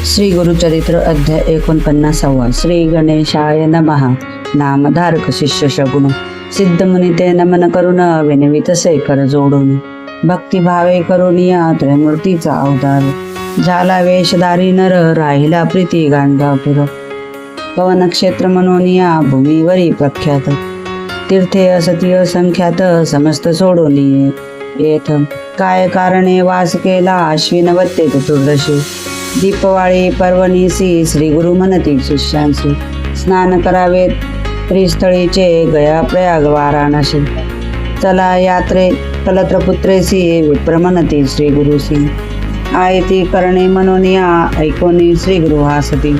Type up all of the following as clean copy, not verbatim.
श्री गुरुचरित्र अध्याय 49. श्री गणेशाय नमः. नामधारक शिष्य शगुन. सिद्ध मुनी ते नमन करून विनवितसे कर जोडून. भक्तिभावे करुनिया त्रयमूर्तीचा अवतार. झाला वेशधारी नर राहिला प्रीती गाणगापूर. पवन क्षेत्र मनोनिया भूमीवरी प्रख्यात. तीर्थे असती असंख्यात समस्त सोडून येथ. काय कारणे वास केला अश्विनवत्ते चतुर्दशी. दीपवाळी पर्वणीसी श्री गुरु म्हणती शिष्यांशी. स्नान करावे त्रिस्थळीचे गया प्रयाग वाराणसी. चला यात्रे कलत्रपुत्रेसी विप्र म्हणती श्री गुरुसी. आयती करणे मनोनिया ऐकोनी श्री गुरु हासती.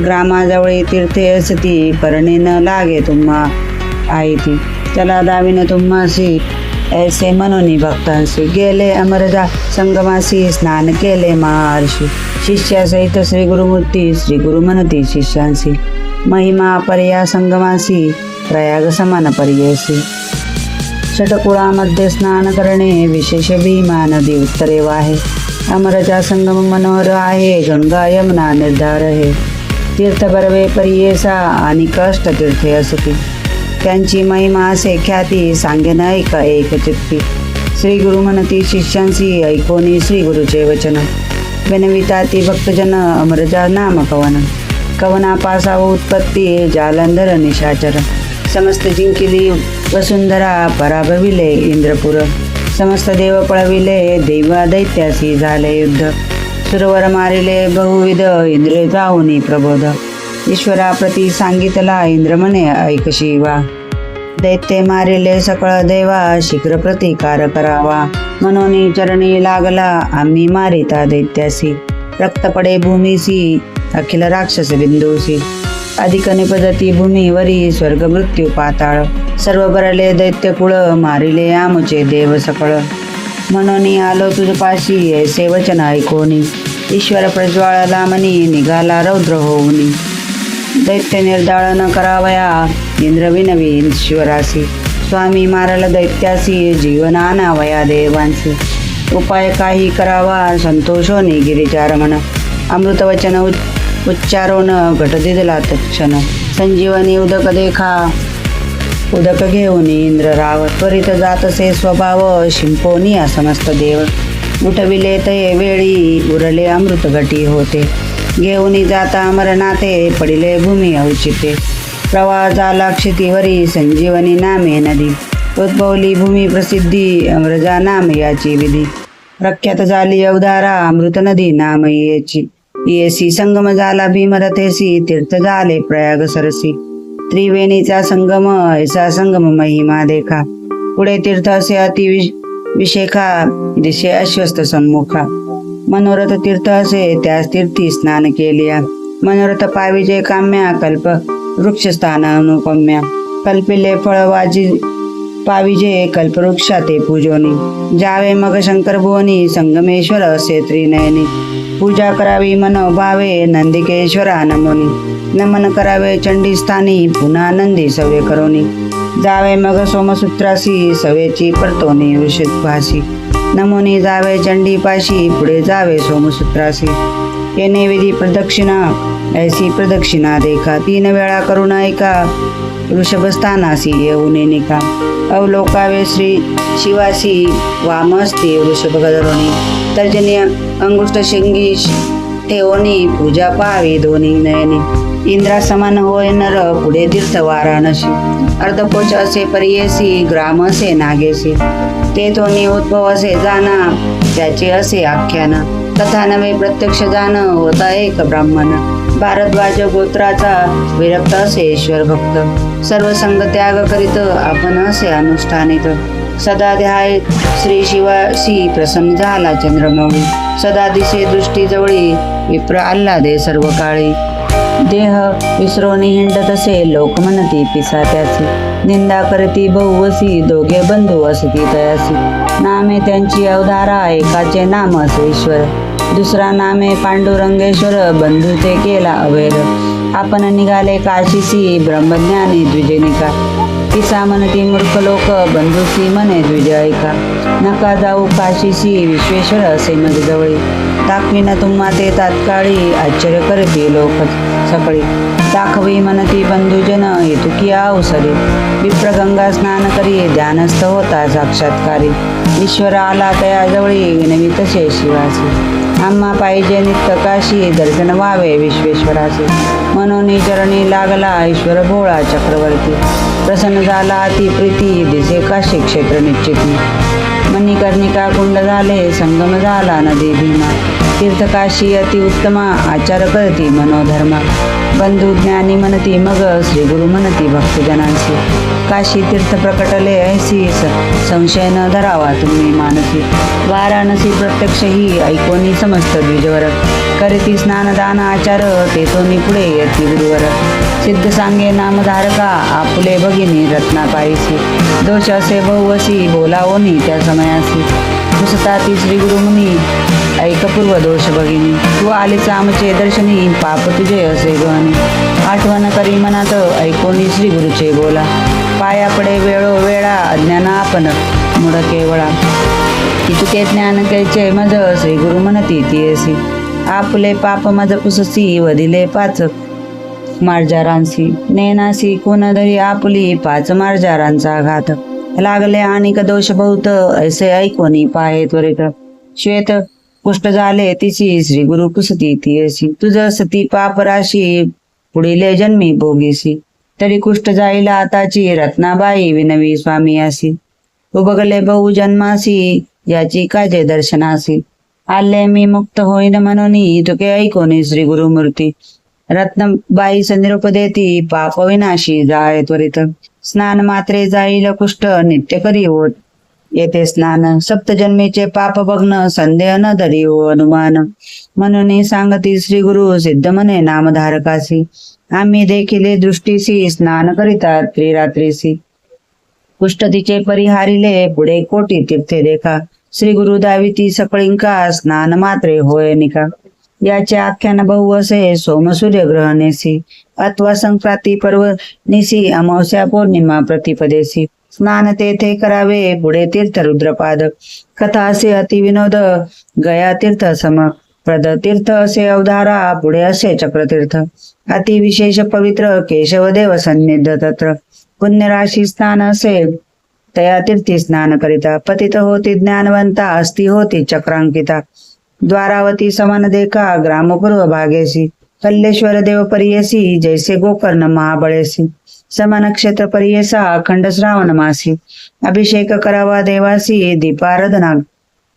ग्रामाजवळी तीर्थे असती करणे न लागे तुम्हा आयती. चला दाविन तुम्हासी ऐसे मनोनी भक्तांसी. गेले अमरजा संगमासी स्नान केले महर्षी. शिष्यासहित श्री गुरुमूर्ती श्री गुरु म्हणती शिष्यांसी. महिमा पर्या संगमासी प्रयाग समान पर्यसी. षटकुळामध्ये स्नान करणे विशेष भीमा नदी उत्तरे वाहे. अमरजा संगम मनोहर आहे गंगा यमुना निर्धार आहे. तीर्थ बरवे पर्येसा आणि कष्ट तीर्थे असती. त्यांची महिमा असे ख्याती सांगेन ऐका एक चित्ती. श्री गुरु म्हणती शिष्यांसी ऐकोनी श्री गुरुचे वचन. विनविता ती भक्तजन अमरजा नाम कवन. कवनापासा उत्पत्ती जालंधर निशाचर. समस्त जिंकिली वसुंधरा पराभविले इंद्रपुर. समस्त देव पळविले देवा दैत्यासी झाले युद्ध. सुरवर मारिले बहुविध इंद्रे जाऊनी प्रबोध. ईश्वराप्रती सांगितला इंद्र म्हणे ऐक शिवा. दैत्य मारिले सकळ देवा शीघ्र प्रतिकार करावा. मनोनी चरणी लागला आम्ही मारिता दैत्यासी. रक्त पडे भूमीसी अखिल राक्षस बिंदूसी. अधिक निपदती भूमीवरी स्वर्ग मृत्यू पाताळ. सर्व बरले दैत्यकुळ मारिले आमुचे देव सकळ. मनोनी आलो तुझपाशी ऐसे वचन ऐकोनी. ईश्वर प्रज्वाळला मनी निघाला रौद्र होऊनी. दैत्य निर्दाळन करावया इंद्र विनवी ईश्वरासी. स्वामी मारल दैत्यासी जीवन आणावया देवांसी. उपाय काही करावा संतोषोनी गिरिचारमण. अमृतवचन उच्चारोन घट दिदला तत्क्षण. संजीवनी उदक देखा उदक घेऊन इंद्र राव. त्वरित जातसे स्वभाव शिंपोनिया समस्त देव. उठविले तये वेळी उरले अमृत घटी होते. घेऊनी जाता अमरनाथे पडिले भूमी औचिते. प्रवाह झाला क्षितीवरी संजीवनी नामे नदी. उद्भवली भूमी प्रसिद्धी अमरजा नाम याची विधी. प्रख्यात झाली अवधारा अमृत नदी नाम याची. येसी संगम झाला भीमरथेसी तीर्थ झाले प्रयाग सरसी. त्रिवेणीचा संगम ऐसा संगम महिमा देखा. पुढे तीर्थ असे अति विशेखा दिशे अश्वस्त सम्मुखा. मनोरथ तीर्थ असे त्यास तीर्थी स्नान केलिया. मनोरथ पाविजे काम्या कल्प वृक्षस्थान अनुपम्या. कल्पिले फळवाजी पाविजे कल्पवृक्षा ते पूजोनी. जावे मग शंकर भुवनी संगमेश्वर असे त्रिनयनी. पूजा करावी मनोभावे नंदिकेश्वरा नमोनी. नमन करावे चंडीस्थानी पुन्हा नंदी सवे करोनी. जावे मग सोमसूत्रासी सवेची परतोनी ऋषिभासी. नमोनी जावे चंडीपाशी पुढे जावे सोमसूत्रासी. येणे विधी प्रदक्षिणा ऐसी प्रदक्षिणा देखा. 3 वेळा करून ऐका ऋषभस्थानासी येऊन निका. अवलोकावे श्री शिवासी वामस्ती वृषभ गदरोनी. तर्जनी अंगुष्ठ शिंगी ठेवणी पूजा पाहावी दोन्ही नयनी. इंद्रा समान होय नर पुढे तीर्थ वाराणसी. अर्धपोच असे पर्येसी ग्राम असे नागेसी. ते तोनी उद्भव असे जाना त्याचे असे आख्यान. कथा नव्हे प्रत्यक्ष जाण होता एक ब्राह्मण. भारद्वाज गोत्राचा विरक्त असे ईश्वर भक्त. सर्व संग त्याग करीत आपण असे अनुष्ठानित. सदा ध्याय श्री शिवासी प्रसन्न झाला चंद्रमौळी. सदा दिसे दृष्टी जवळी विप्र आल्हादे सर्व काळी. देह विसरोनी हिंडत असे लोक म्हणती पिसा त्याची. निंदा करती बहुवसी दोघे बंधू असती तयासी. नामे त्यांची अवधारा एकाचे नाम असे ईश्वर. दुसरा नामे पांडुरंगेश्वर बंधू ते केला अवैर. आपण निघाले काशीसी ब्रह्मज्ञानी द्विजनिका. पिसा म्हणती मूर्ख लोक बंधुसी म्हणे द्विज ऐका. नका जाऊ काशीसी विश्वेश्वर असे मजजवळी. दाखविन तुम्हा ते तात्काळी आश्चर्य करती लोक सकळी दाखवी म्हणती बंधुजन हेतु की अवसरी विप्र गंगा स्नान करी ध्यानस्थ होता साक्षात्कारी ईश्वर आला तया जवळी विनवी तसे शिवासी आम्हा पाहिजे नित्य काशी दर्शन व्हावे विश्वेश्वराचे म्हणून चरणी लागला ईश्वर भोळा चक्रवर्ती प्रसन्न झाला अति प्रीती दिसे काशी क्षेत्र निश्चिती मणिकर्णिका कुंड झाले संगम झाला नदी भीमा तीर्थ काशी अति उत्तमा आचार करती मनोधर्मा बंधू ज्ञानी म्हणती मग श्री गुरु म्हणती भक्तजनांसी काशी तीर्थ प्रकटले ऐसी संशय न धरावा तुम्ही मानसी वाराणसी प्रत्यक्ष ही ऐकोनी समस्त द्विजवर करीती स्नानदान आचार तेथोनी पुढे येती गुरुवर सिद्ध सांगे नामधारका आपुले भगिनी रत्ना पायसी दोष असे बहुवसी बोलावोनी त्या समयासी पुसताती श्री गुरु मुनी ऐकपूर्व दोष भगिनी तू आलीच आमचे दर्शनी पाप तुझे असे गहनी आठवण करी मनात ऐकोनी श्री गुरुचे बोला पाया पडे वेळो वेळा अज्ञाना आपण मुड केवळा इतके ज्ञान कैचे मज श्री गुरु म्हणती तियसी आपले पाप मज पुससी वदिले पाच मार्जारांसी नेनासी कोण धरी आपुली पाच मार्जारांचा घात लागले अनेक दोष बहुत ऐसे ऐकोनी पाहे त्वरित श्वेत कुष्ठ झाले तिची श्री गुरु पुसती तियसी तुझ सती पाप राशी पुढीले जन्मी भोगीसी तरी कुष्ठ जाईला आताची रत्नाबाई विनवी स्वामी असी उबगले बहु जन्मासी याची काजे दर्शनासी आले मी मुक्त होईन म्हणून तुके ऐकोनी श्री गुरुमूर्ती रत्नबाईस निरूप देती पाप विनाशी जाय त्वरित स्नान मात्रे जाईल कुष्ठ नित्य करी होत येथे स्नान सप्तजन्मीचे पाप बघन संदेह न धरी हो अनुमान म्हणून सांगती श्री गुरु सिद्ध म्हणे नामधारकासी आम्ही देखिले दृष्टीसी स्नान करिता त्रिरात्रीसी कुष्ठ तिचे परिहारिले पुढे कोटी तीर्थे देखा श्री गुरु दाविती सकळींका स्नान मात्रे होय निका याचे आख्यान बहु असे सोम सूर्य ग्रहणेसी अथवा संक्रांती पर्व निसी अमावस्या पौर्णिमा प्रतिपदेसी स्नान तेथे करावे पुढे तीर्थ रुद्रपाद कथा असे अतिविनोद गया तीर्थ सम प्रद तीर्थ असे अवधारा पुढे असे चक्रतीर्थ अति विशेष पवित्र केशवदेव सन्निध तत्र पुण्यराशी स्नान असे तया तीर्थी स्नान करिता पतित होती ज्ञानवंता अस्ति होती चक्रांकिता द्वारावती समान देखा ग्रामपूर्व भागेसी कल्लेश्वर देव परियसी जैसे गोकर्ण महाबळेसी समान क्षेत्र परियसा अखंड श्रावण मासी अभिषेक करावा देवासी दीपाराधना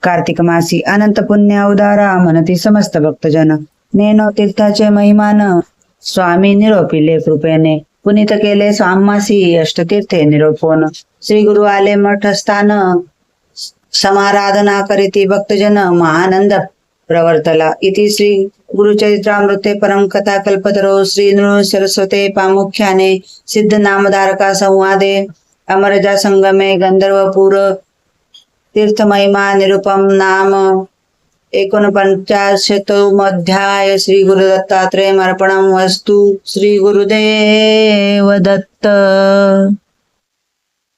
कार्तिक मासी अनंत पुण्य अवधारा म्हणती समस्त भक्तजन नेनो तीर्थाचे महिमान स्वामी निरोपिले कृपेने पुनीत केले स्वामासी अष्टतीर्थे निरोपोन श्री गुरु आले मठ स्थान समाराधना करीती भक्तजन महानंद प्रवर्तला इति श्री गुरुचरित्रामृते परम कथा कल्पतरो श्री नृ सरस्वते प्रामुख्याने सिद्ध नामधारका संवादे अमरजा संगमे गंधर्वपूर तीर्थमहिमा निरुपम नाम 49 श्री गुरु दत्तात्रेय अर्पणम वस्तु श्री गुरुदेव दत्त।